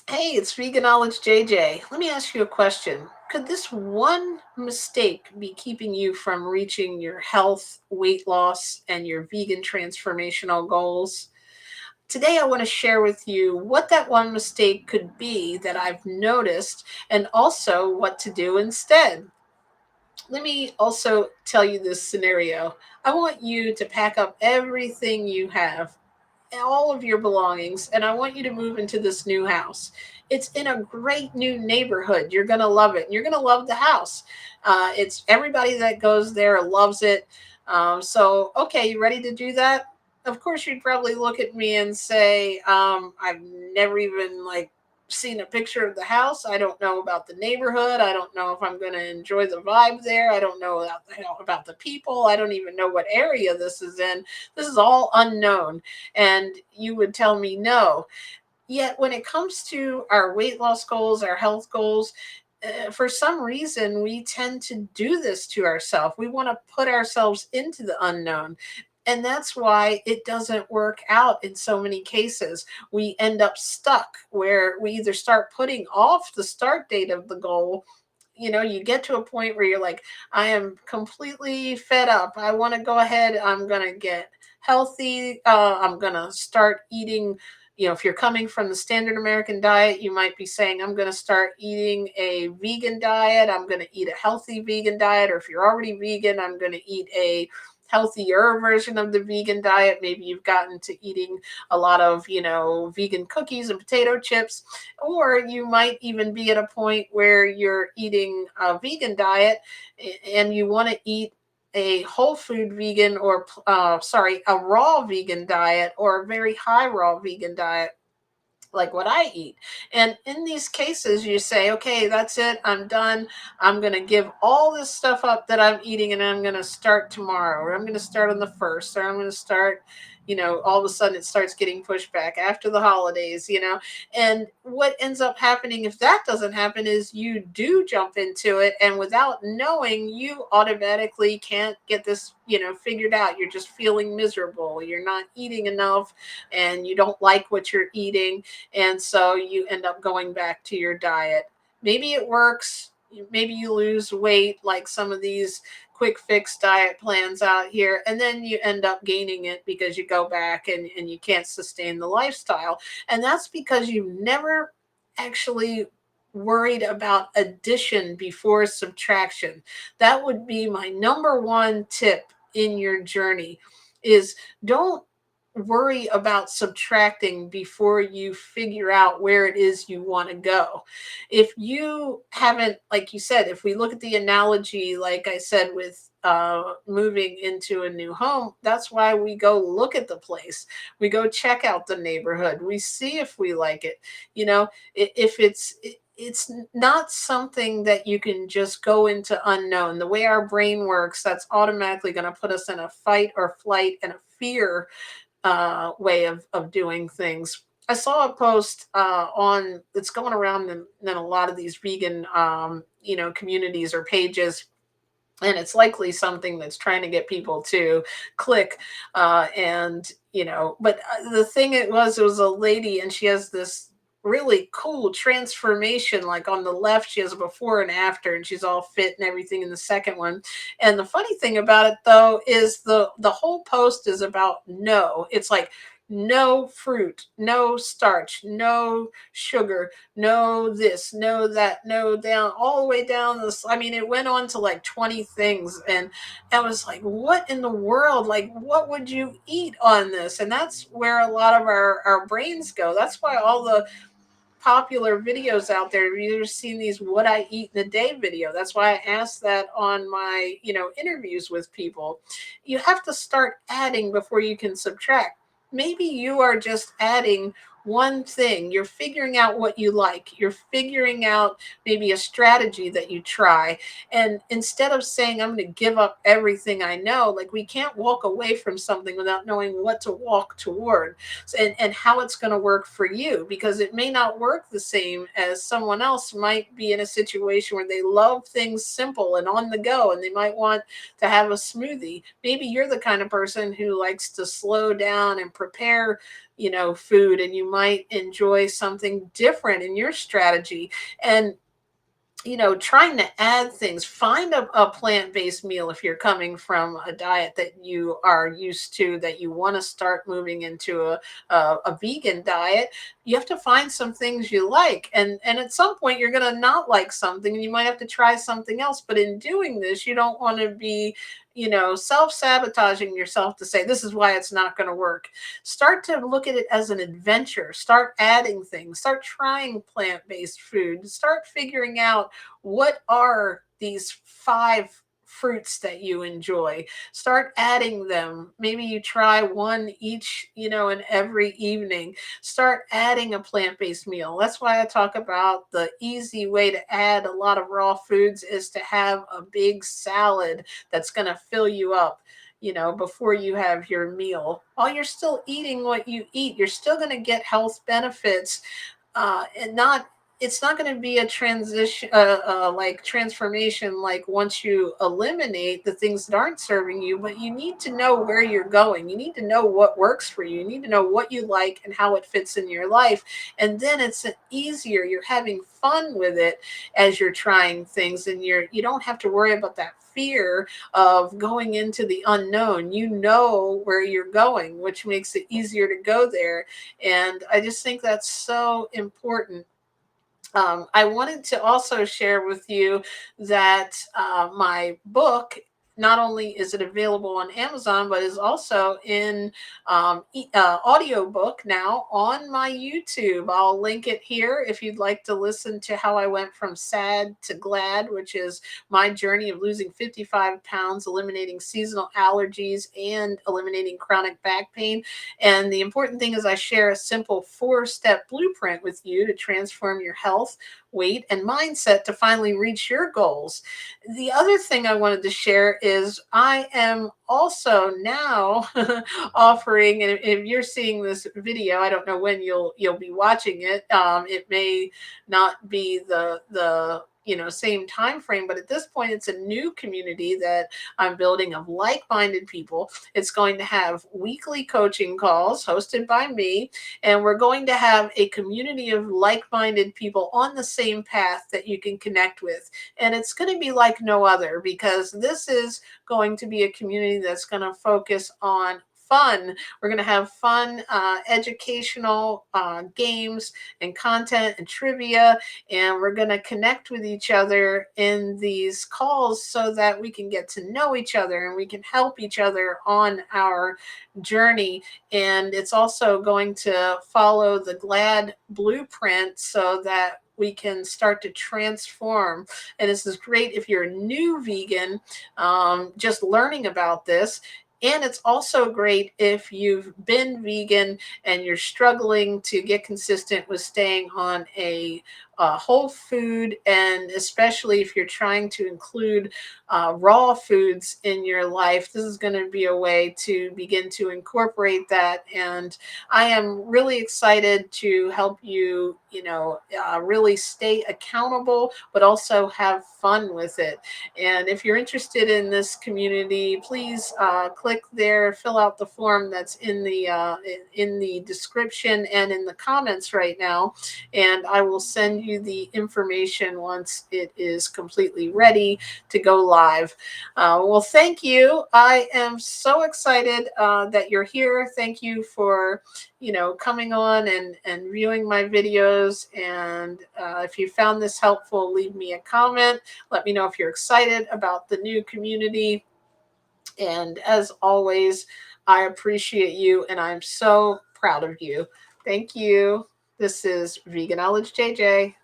Hey, it's Veganowledge JJ. Let me ask you a question. Could this one mistake be keeping you from reaching your health, weight loss, and your vegan transformational goals? Today, I want to share with you what that one mistake could be that I've noticed and also what to do instead. Let me also tell you this scenario. I want you to pack up everything you have, all of your belongings, and I want you to move into this new house. It's in a great new neighborhood. You're going to love it. You're going to love the house. It's everybody that goes there loves it. Okay, you ready to do that? Of course, you'd probably look at me and say, I've never even seen a picture of the house. I don't know about the neighborhood. I don't know if I'm going to enjoy the vibe there. I don't know about the people. I don't even know what area this is in. This is all unknown. And you would tell me no. Yet when it comes to our weight loss goals, our health goals, for some reason we tend to do this to ourselves. We want to put ourselves into the unknown, and that's why it doesn't work out in so many cases. We end up stuck where we either start putting off the start date of the goal. You get to a point where you're like, I am completely fed up. I want to go ahead. I'm going to get healthy. I'm going to start eating. If you're coming from the standard American diet, you might be saying, I'm going to start eating a vegan diet. I'm going to eat a healthy vegan diet. Or if you're already vegan, I'm going to eat a healthier version of the vegan diet. Maybe you've gotten to eating a lot of, vegan cookies and potato chips, or you might even be at a point where you're eating a vegan diet and you want to eat a whole food vegan or a raw vegan diet or a very high raw vegan diet like what I eat. And in these cases, you say, okay, that's it. I'm done. I'm going to give all this stuff up that I'm eating and I'm going to start tomorrow, or I'm going to start on the first, or I'm going to start, all of a sudden it starts getting pushed back after the holidays. And what ends up happening if that doesn't happen is you do jump into it. And without knowing, you automatically can't get this, figured out. You're just feeling miserable. You're not eating enough and you don't like what you're eating, and so you end up going back to your diet. Maybe it works. Maybe you lose weight like some of these quick fix diet plans out here, and then you end up gaining it because you go back and you can't sustain the lifestyle. And that's because you've never actually worried about addition before subtraction. That would be my number one tip in your journey is don't worry about subtracting before you figure out where it is you want to go. If you haven't, like you said, if we look at the analogy, like I said, with moving into a new home, that's why we go look at the place. We go check out the neighborhood. We see if we like it. If it's not something that you can just go into unknown. The way our brain works, that's automatically going to put us in a fight or flight and a fear way of doing things. I saw a post on that's going around in a lot of these vegan, communities or pages, and it's likely something that's trying to get people to click. But the thing it was a lady, and she has this really cool transformation. Like on the left, she has a before and after, and she's all fit and everything in the second one. And the funny thing about it, though, is the whole post is about no. It's like no fruit, no starch, no sugar, no this, no that, no down, all the way down this. I mean, it went on to like 20 things. And I was like, what in the world? Like, what would you eat on this? And that's where a lot of our brains go. That's why all the popular videos out there, have you ever seen these what I eat in a day video? That's why I asked that on my, interviews with people. You have to start adding before you can subtract. Maybe you are just adding one thing. You're figuring out what you like. You're figuring out maybe a strategy that you try. And instead of saying, I'm going to give up everything I know, like we can't walk away from something without knowing what to walk toward and how it's going to work for you, because it may not work the same as someone else might be in a situation where they love things simple and on the go, and they might want to have a smoothie. Maybe you're the kind of person who likes to slow down and prepare food, and you might enjoy something different in your strategy. And trying to add things, find a plant-based meal if you're coming from a diet that you are used to, that you want to start moving into a vegan diet. You have to find some things you like, and at some point you're going to not like something, and you might have to try something else. But in doing this, you don't want to be self-sabotaging yourself to say this is why it's not going to work. Start to look at it as an adventure. Start adding things, start trying plant-based food, start figuring out what are these 5 fruits that you enjoy. Start adding them. Maybe you try one each, in every evening. Start adding a plant-based meal. That's why I talk about the easy way to add a lot of raw foods is to have a big salad that's going to fill you up, before you have your meal. While you're still eating what you eat, you're still going to get health benefits, and not it's not going to be a transition, like transformation, like once you eliminate the things that aren't serving you. But you need to know where you're going. You need to know what works for you. You need to know what you like and how it fits in your life. And then it's easier. You're having fun with it as you're trying things, and you don't have to worry about that fear of going into the unknown. You know where you're going, which makes it easier to go there. And I just think that's so important. I wanted to also share with you that my book, not only is it available on Amazon, but is also in audio book now on my YouTube. I'll link it here if you'd like to listen to how I went from sad to glad, which is my journey of losing 55 pounds, eliminating seasonal allergies, and eliminating chronic back pain. And the important thing is I share a simple 4-step blueprint with you to transform your health, weight, and mindset to finally reach your goals. The other thing I wanted to share is I am also now offering, and if you're seeing this video, I don't know when you'll be watching it. It may not be the same time frame, but at this point it's a new community that I'm building of like-minded people. It's going to have weekly coaching calls hosted by me, and we're going to have a community of like-minded people on the same path that you can connect with. And it's going to be like no other, because this is going to be a community that's going to focus on fun. We're going to have fun, educational games and content and trivia, and we're going to connect with each other in these calls so that we can get to know each other and we can help each other on our journey. And it's also going to follow the GLAD blueprint so that we can start to transform. And this is great if you're a new vegan, just learning about this. And it's also great if you've been vegan and you're struggling to get consistent with staying on a whole food, and especially if you're trying to include raw foods in your life. This is going to be a way to begin to incorporate that. And I am really excited to help you, really stay accountable, but also have fun with it. And if you're interested in this community, please click there, fill out the form that's in the description and in the comments right now, and I will send you the information once it is completely ready to go live. Well, thank you. I am so excited that you're here. Thank you for coming on and viewing my videos. And if you found this helpful, leave me a comment. Let me know if you're excited about the new community. And as always, I appreciate you and I'm so proud of you. Thank you. This is Veganowledge JJ.